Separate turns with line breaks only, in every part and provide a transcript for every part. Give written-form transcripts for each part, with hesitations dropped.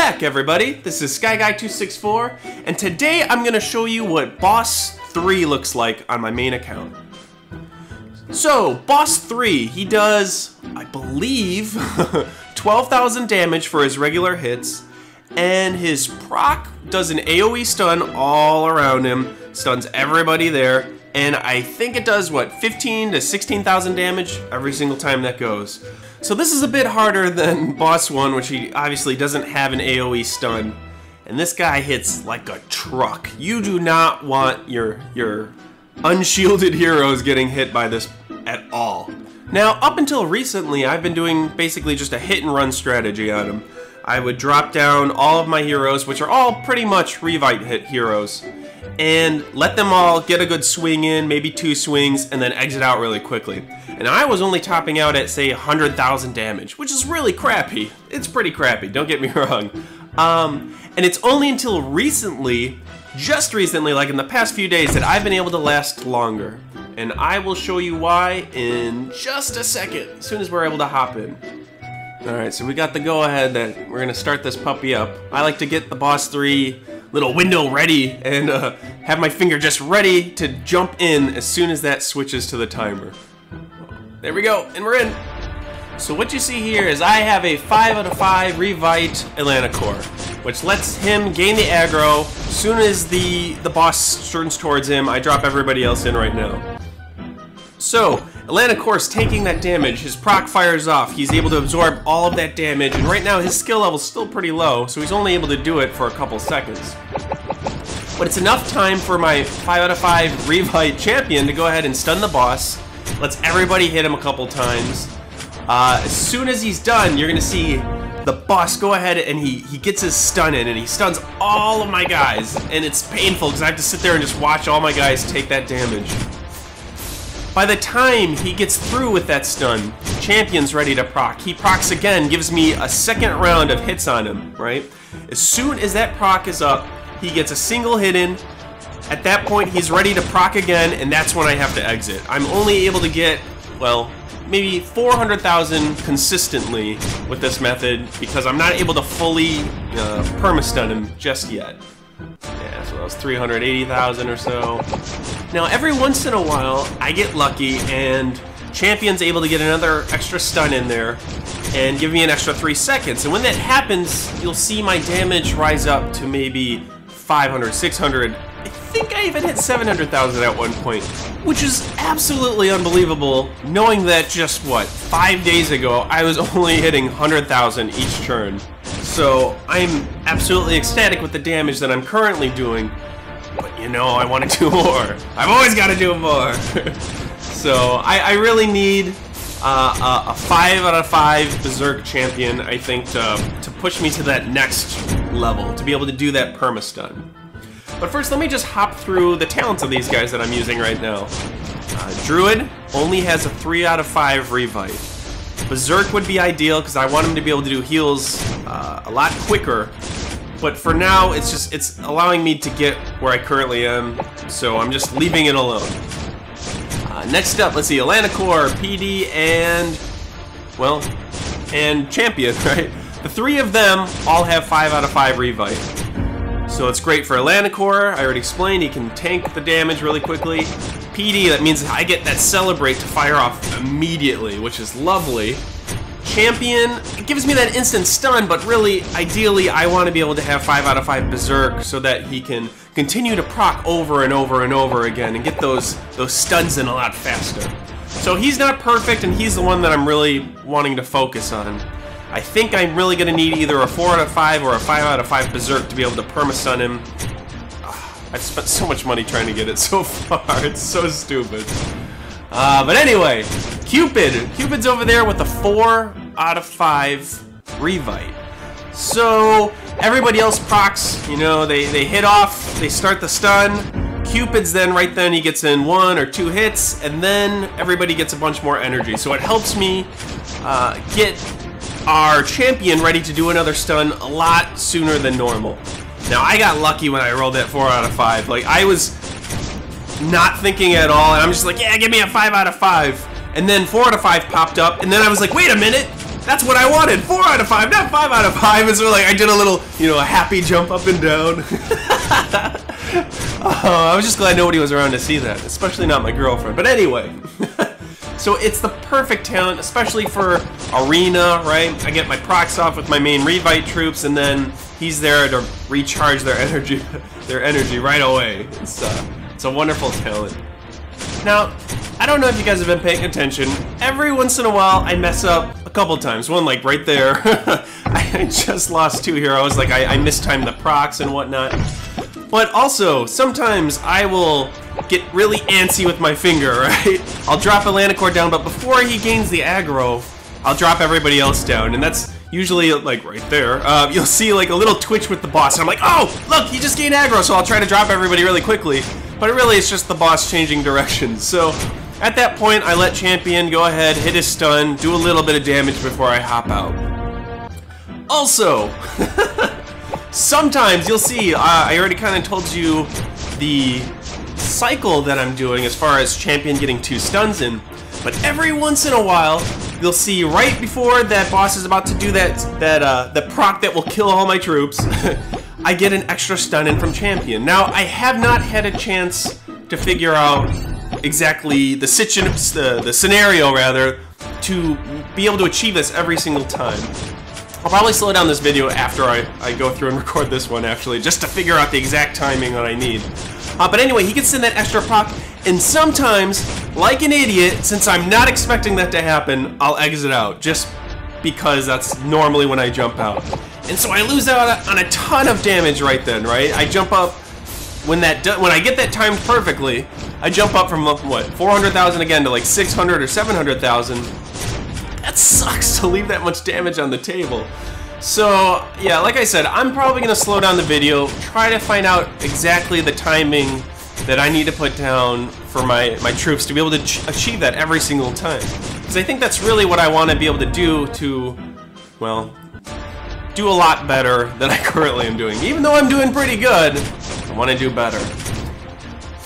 back, everybody. This is SkyGuy264, and today I'm going to show you what Boss 3 looks like on my main account. So, Boss 3, he does, I believe, 12,000 damage for his regular hits, and his proc does an AoE stun all around him, stuns everybody there, and I think it does, what, 15 to 16,000 damage every single time that goes. So this is a bit harder than Boss 1, which he obviously doesn't have an AoE stun. And this guy hits like a truck. You do not want your unshielded heroes getting hit by this at all. Now, up until recently, I've been doing basically just a hit and run strategy on him. I would drop down all of my heroes, which are all pretty much Revite hit heroes, and let them all get a good swing in, maybe 2 swings, and then exit out really quickly. And I was only topping out at, say, 100,000 damage, which is really crappy. It's pretty crappy, don't get me wrong. And it's only until recently, just recently, like in the past few days, that I've been able to last longer. And I will show you why in just a second, as soon as we're able to hop in. Alright, so we got the go-ahead that we're going to start this puppy up. I like to get the Boss 3 little window ready and have my finger just ready to jump in as soon as that switches to the timer. There we go, and we're in. So what you see here is I have a 5 out of 5 Revite Atlanta Core, which lets him gain the aggro. As soon as the boss turns towards him, I drop everybody else in right now. So, Atlanta Core's taking that damage, his proc fires off, he's able to absorb all of that damage, and right now his skill level's still pretty low, so he's only able to do it for a couple seconds. But it's enough time for my 5 out of 5 Revite champion to go ahead and stun the boss, lets everybody hit him a couple times. As soon as he's done, you're gonna see the boss go ahead and he gets his stun in, and he stuns all of my guys, and it's painful because I have to sit there and just watch all my guys take that damage. By the time he gets through with that stun, champion's ready to proc. He procs again, gives me a second round of hits on him, right? As soon as that proc is up, he gets a single hit in. At that point, he's ready to proc again, and that's when I have to exit. I'm only able to get, well, maybe 400,000 consistently with this method because I'm not able to fully perma-stun him just yet. Yeah, so that was 380,000 or so. Now, every once in a while, I get lucky, and Champion's able to get another extra stun in there and give me an extra 3 seconds. And when that happens, you'll see my damage rise up to maybe 500, 600. I think I even hit 700,000 at one point, which is absolutely unbelievable, knowing that just, what, 5 days ago, I was only hitting 100,000 each turn. So, I'm absolutely ecstatic with the damage that I'm currently doing, but you know, I want to do more. I've always got to do more. So, I really need a 5 out of 5 Berserk champion, I think, to push me to that next level, to be able to do that perma-stun. But first, let me just hop through the talents of these guys that I'm using right now. Druid only has a 3 out of 5 Revite. Berserk would be ideal because I want him to be able to do heals a lot quicker. But for now, it's allowing me to get where I currently am, so I'm just leaving it alone. Next up, let's see, Atlanta Core, PD, and, well, and Champion, right? The 3 of them all have 5 out of 5 Revite. So it's great for Atlanta Core. I already explained he can tank the damage really quickly. PD, that means I get that Celebrate to fire off immediately, which is lovely. Champion, it gives me that instant stun, but really, ideally, I want to be able to have 5 out of 5 Berserk so that he can continue to proc over and over and over again and get those stuns in a lot faster. So he's not perfect, and he's the one that I'm really wanting to focus on. I think I'm really going to need either a 4 out of 5 or a 5 out of 5 Berserk to be able to perma-stun him. I've spent so much money trying to get it so far. It's so stupid. But anyway, Cupid's over there with a 4 out of 5 Revite. So everybody else procs, you know, they hit off, they start the stun. Cupid's then, right then, he gets in 1 or 2 hits, and then everybody gets a bunch more energy. So it helps me get our champion ready to do another stun a lot sooner than normal. Now, I got lucky when I rolled that 4 out of 5. Like, I was not thinking at all, and I'm just like, yeah, give me a 5 out of 5. And then 4 out of 5 popped up, and then I was like, wait a minute, That's what I wanted. 4 out of 5, not 5 out of 5. And so like I did a little, you know, a happy jump up and down. I was just glad nobody was around to see that, especially not my girlfriend. But anyway, so it's the perfect talent, especially for arena, right? I get my procs off with my main Revite troops, and then he's there to recharge their energy right away. It's a wonderful talent. Now, I don't know if you guys have been paying attention. Every once in a while, I mess up a couple times. One, like, right there. I just lost 2 heroes. Like, I mistimed the procs and whatnot. But also, sometimes I will get really antsy with my finger, right? I'll drop a Lanicore down, but before he gains the aggro, I'll drop everybody else down. And that's usually, like, right there. You'll see, like, a little twitch with the boss. And I'm like, oh, look, he just gained aggro, so I'll try to drop everybody really quickly. But really, it's just the boss changing directions. So, at that point, I let Champion go ahead, hit his stun, do a little bit of damage before I hop out. Also, sometimes you'll see, I already kind of told you the cycle that I'm doing as far as Champion getting 2 stuns in, but every once in a while, you'll see right before that boss is about to do the proc that will kill all my troops, I get an extra stun in from Champion. Now, I have not had a chance to figure out exactly the scenario, rather, to be able to achieve this every single time. I'll probably slow down this video after I go through and record this one, actually, just to figure out the exact timing that I need. But anyway, he gets in that extra proc, and sometimes, like an idiot, since I'm not expecting that to happen, I'll exit out, just because that's normally when I jump out. And so I lose out on a ton of damage right then, right? I jump up, when I get that timed perfectly, I jump up from, what, 400,000 again to like 600 or 700,000. That sucks to leave that much damage on the table. So, yeah, like I said, I'm probably going to slow down the video, try to find out exactly the timing that I need to put down for my troops to be able to achieve that every single time. Because I think that's really what I want to be able to do to, well, do a lot better than I currently am doing. Even though I'm doing pretty good, I want to do better.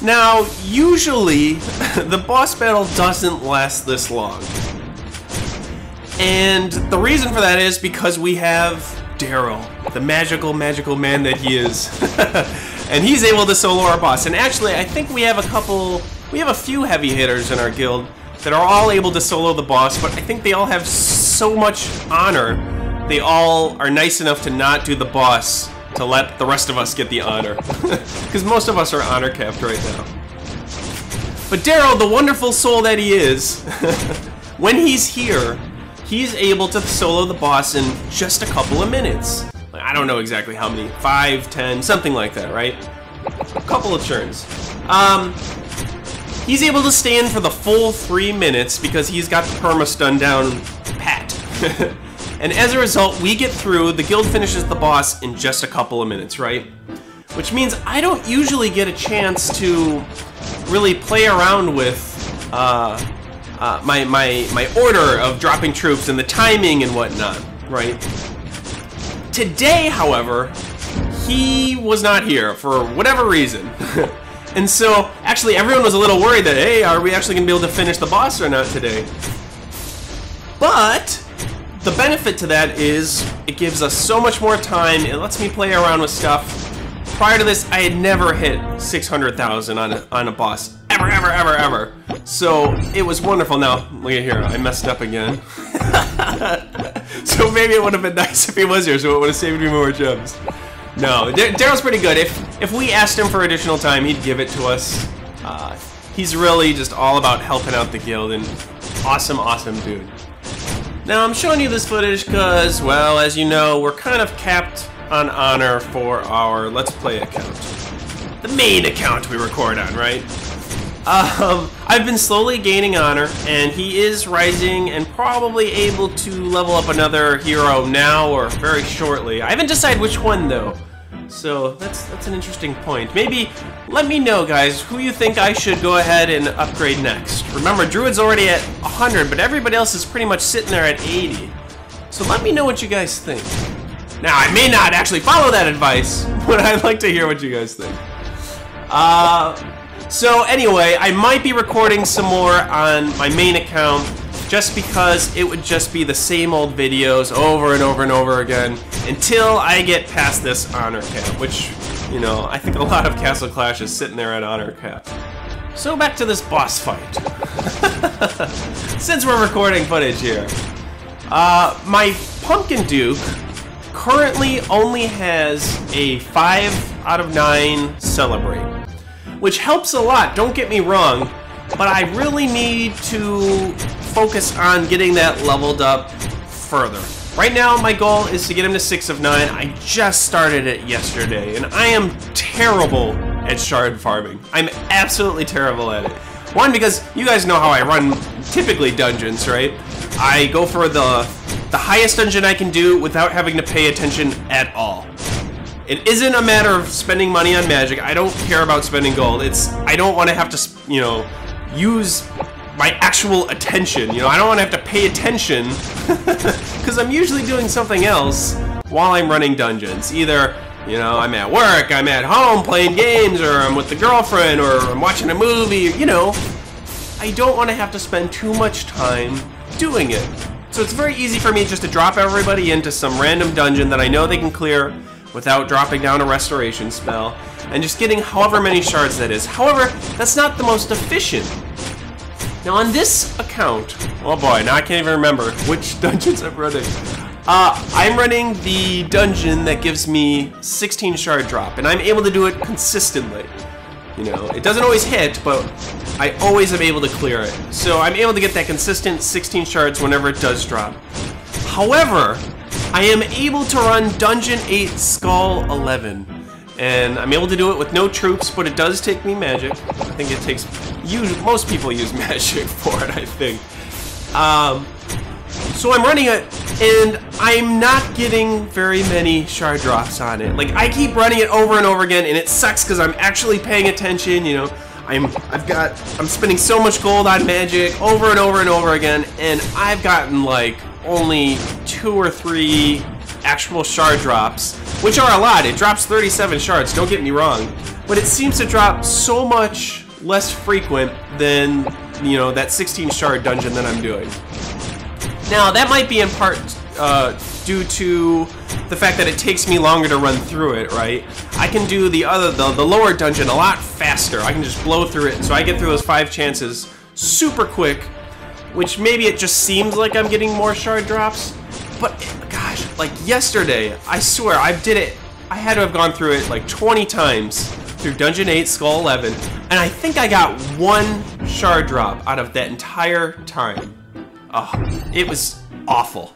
Now, usually, the boss battle doesn't last this long. And the reason for that is because we have Daryl, the magical man that he is. And he's able to solo our boss. And actually, I think we have a few heavy hitters in our guild that are all able to solo the boss, but I think they all have so much honor. They all are nice enough to not do the boss, to let the rest of us get the honor. Because most of us are honor capped right now. But Daryl, the wonderful soul that he is, when he's here, he's able to solo the boss in just a couple of minutes. Like, I don't know exactly how many, 5, 10, something like that, right? A couple of turns. He's able to stay in for the full 3 minutes because he's got the perma-stun down pat. And as a result, we get through, the guild finishes the boss in just a couple of minutes, right? Which means I don't usually get a chance to really play around with my order of dropping troops and the timing and whatnot, right? Today, however, he was not here for whatever reason. And so, actually, everyone was a little worried that, hey, are we actually going to be able to finish the boss or not today? But the benefit to that is it gives us so much more time. It lets me play around with stuff. Prior to this, I had never hit 600,000 on a boss. Ever. So, it was wonderful. Now, look at here. I messed up again. So maybe it would have been nice if he was here, so it would have saved me more gems. No, Daryl's pretty good. If we asked him for additional time, he'd give it to us. He's really just all about helping out the guild, and awesome dude. Now, I'm showing you this footage because, well, as you know, we're kind of capped on honor for our Let's Play account. The main account we record on, right? I've been slowly gaining honor, and he is rising and probably able to level up another hero now or very shortly. I haven't decided which one, though. So, that's an interesting point. Maybe, let me know, guys, who you think I should go ahead and upgrade next. Remember, Druid's already at 100, but everybody else is pretty much sitting there at 80. So let me know what you guys think. Now, I may not actually follow that advice, but I'd like to hear what you guys think. So anyway, I might be recording some more on my main account just because it would just be the same old videos over and over and over again until I get past this honor cap, which, you know, I think a lot of Castle Clash is sitting there at honor cap. So back to this boss fight. Since we're recording footage here, my Pumpkin Duke currently only has a 5 out of 9 Celebrate, which helps a lot, don't get me wrong, but I really need to focus on getting that leveled up further. Right now, my goal is to get him to 6 of 9. I just started it yesterday, and I am terrible at shard farming. I'm absolutely terrible at it. One, because you guys know how I run typically dungeons, right? I go for the highest dungeon I can do without having to pay attention at all. It isn't a matter of spending money on magic. I don't care about spending gold. It's, I don't want to have to, you know, use my actual attention. You know, I don't want to have to pay attention because I'm usually doing something else while I'm running dungeons. Either, you know, I'm at work, I'm at home playing games, or I'm with the girlfriend, or I'm watching a movie, you know. I don't want to have to spend too much time doing it. So it's very easy for me just to drop everybody into some random dungeon that I know they can clear without dropping down a restoration spell, and just getting however many shards that is. However, that's not the most efficient. Now on this account, oh boy, now I can't even remember which dungeons I'm running. I'm running the dungeon that gives me 16 shard drop, and I'm able to do it consistently. You know, it doesn't always hit, but I always am able to clear it. So I'm able to get that consistent 16 shards whenever it does drop. However, I am able to run Dungeon 8 Skull 11, and I'm able to do it with no troops, but it does take me magic. I think it takes, most people use magic for it, I think. So I'm running it, and I'm not getting very many shard drops on it. Like, I keep running it over and over again, and it sucks because I'm actually paying attention, you know. I'm spending so much gold on magic over and over and over again, and I've gotten like only 2 or 3 actual shard drops, which are a lot. It drops 37 shards, don't get me wrong, but it seems to drop so much less frequent than, you know, that 16 shard dungeon that I'm doing. Now, that might be in part due to the fact that it takes me longer to run through it, right? I can do the lower dungeon a lot faster. I can just blow through it, so I get through those 5 chances super quick, which maybe it just seems like I'm getting more shard drops, but gosh, like yesterday, I swear, I did it. I had to have gone through it like 20 times through Dungeon 8 Skull 11, and I think I got 1 shard drop out of that entire time. Oh, it was awful.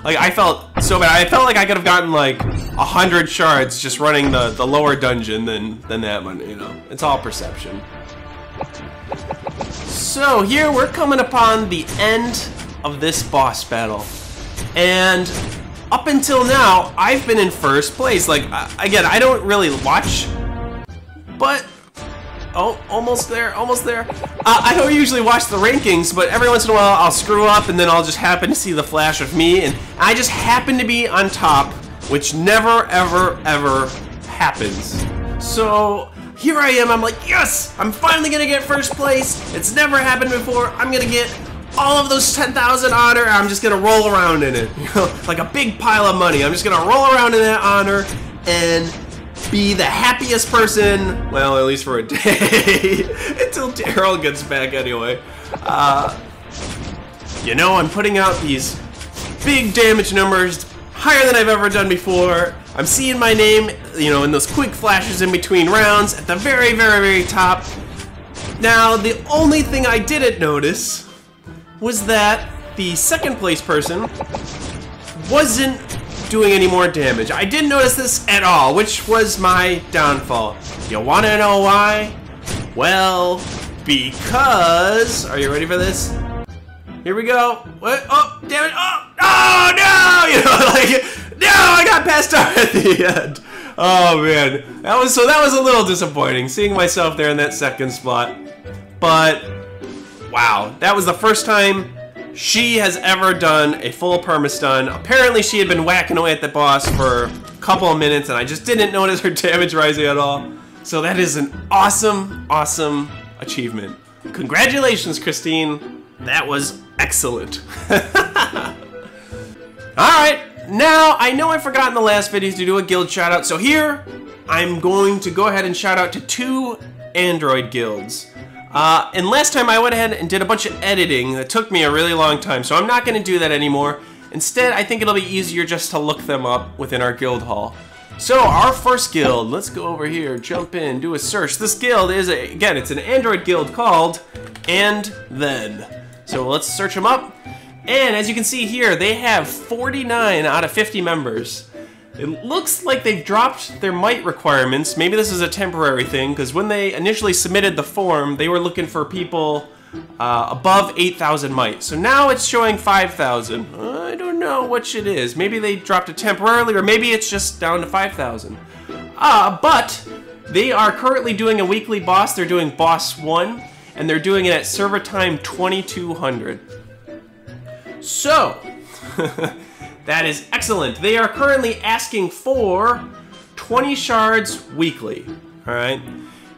Like, I felt so bad. I felt like I could have gotten like 100 shards just running the lower dungeon than that one, you know. It's all perception. So here we're coming upon the end of this boss battle. And up until now, I've been in first place. Like, again, I don't really watch, but oh, almost there, almost there. I don't usually watch the rankings, but every once in a while I'll screw up and then I'll just happen to see the flash of me, and I just happen to be on top, which never, ever, ever happens. So here I am, I'm like, yes, I'm finally gonna get first place. It's never happened before. I'm gonna get all of those 10,000 honor, and I'm just gonna roll around in it. You know, like a big pile of money. I'm just gonna roll around in that honor and be the happiest person, well, at least for a day, until Daryl gets back anyway. You know, I'm putting out these big damage numbers, higher than I've ever done before. I'm seeing my name, you know, in those quick flashes in between rounds at the very, very, very top. Now, the only thing I didn't notice was that the second place person wasn't doing any more damage. I didn't notice this at all, which was my downfall. You wanna know why? Well, because... Are you ready for this? Here we go. What? Oh, damn it. Oh, oh no! You know, like, no, I got passed out at the end. Oh man, that was a little disappointing, seeing myself there in that second spot. But wow, that was the first time she has ever done a full perma-stun. Apparently she had been whacking away at the boss for a couple of minutes and I just didn't notice her damage rising at all. So that is an awesome, awesome achievement. Congratulations, Christine. That was Excellent. Alright, now I know I forgot in the last videos to do a guild shout out, so here I'm going to go ahead and shout out to 2 Android guilds. And last time I went ahead and did a bunch of editing that took me a really long time, so I'm not going to do that anymore. Instead, I think it'll be easier just to look them up within our guild hall. So our first guild, let's go over here, jump in, do a search. This guild is, again, it's an Android guild called AndThen. So let's search them up. And as you can see here, they have 49 out of 50 members. It looks like they've dropped their might requirements. Maybe this is a temporary thing, because when they initially submitted the form, they were looking for people above 8,000 might. So now it's showing 5,000. I don't know which it is. Maybe they dropped it temporarily, or maybe it's just down to 5,000. But they are currently doing a weekly boss. They're doing boss 1, and they're doing it at server time 2200. So, that is excellent. They are currently asking for 20 shards weekly. Alright.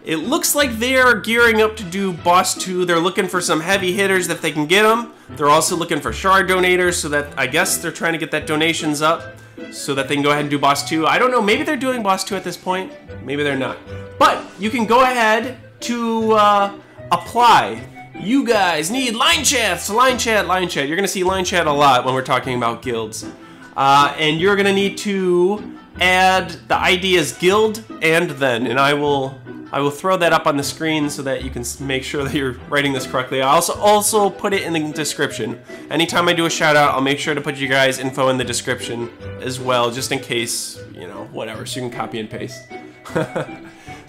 It looks like they are gearing up to do boss 2. They're looking for some heavy hitters if they can get them. They're also looking for shard donators, so that I guess they're trying to get that donations up so that they can go ahead and do boss 2. I don't know, maybe they're doing boss 2 at this point. Maybe they're not. But you can go ahead to apply. You guys need line chats, line chat, line chat. You're gonna see line chat a lot when we're talking about guilds. And you're gonna need to add, the ID is GuildAndThen, and I will throw that up on the screen so that you can make sure that you're writing this correctly. I also put it in the description. Anytime I do a shout out, I'll make sure to put you guys' info in the description as well, just in case, you know, whatever, so you can copy and paste.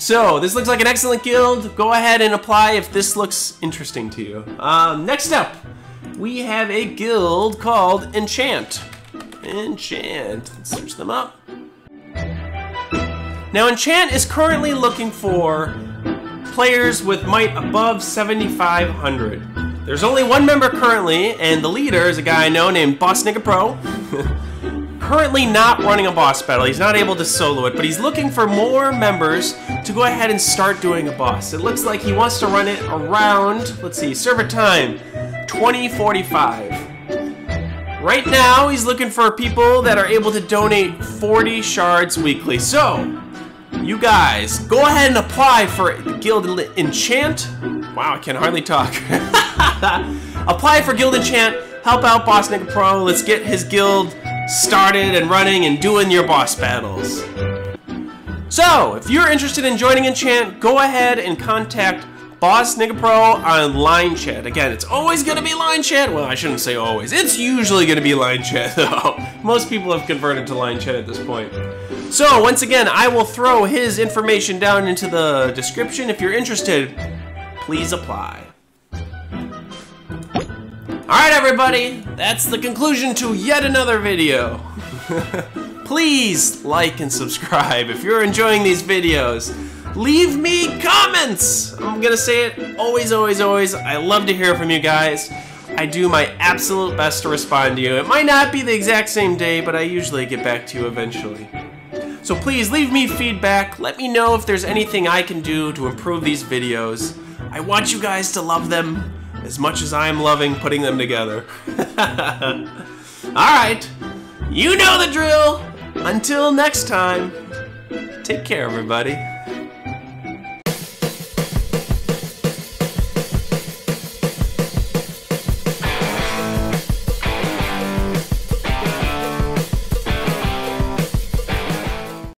So, this looks like an excellent guild. Go ahead and apply if this looks interesting to you. Next up, we have a guild called Enchant. Enchant. Let's search them up. Now, Enchant is currently looking for players with might above 7,500. There's only 1 member currently, and the leader is a guy I know named Boss Nigga Pro. Currently not running a boss battle. He's not able to solo it, but he's looking for more members to go ahead and start doing a boss. It looks like he wants to run it around, let's see, server time 2045. Right now, he's looking for people that are able to donate 40 shards weekly. So, you guys, go ahead and apply for Guild Enchant. Wow, I can hardly talk. Apply for Guild Enchant. Help out Boss Nigga Pro. Let's get his guild started and running and doing your boss battles. So, if you're interested in joining Enchant, go ahead and contact Boss Nigga Pro on line chat. Again, it's always gonna be line chat. Well, I shouldn't say always. It's usually gonna be line chat, though. Most people have converted to line chat at this point. So, once again, I will throw his information down into the description. If you're interested, please apply. Alright, everybody, that's the conclusion to yet another video. Please like and subscribe if you're enjoying these videos. Leave me comments! I'm gonna say it always, always, always. I love to hear from you guys. I do my absolute best to respond to you. It might not be the exact same day, but I usually get back to you eventually. So please leave me feedback. Let me know if there's anything I can do to improve these videos. I want you guys to love them as much as I'm loving putting them together. Alright, you know the drill. Until next time, take care, everybody.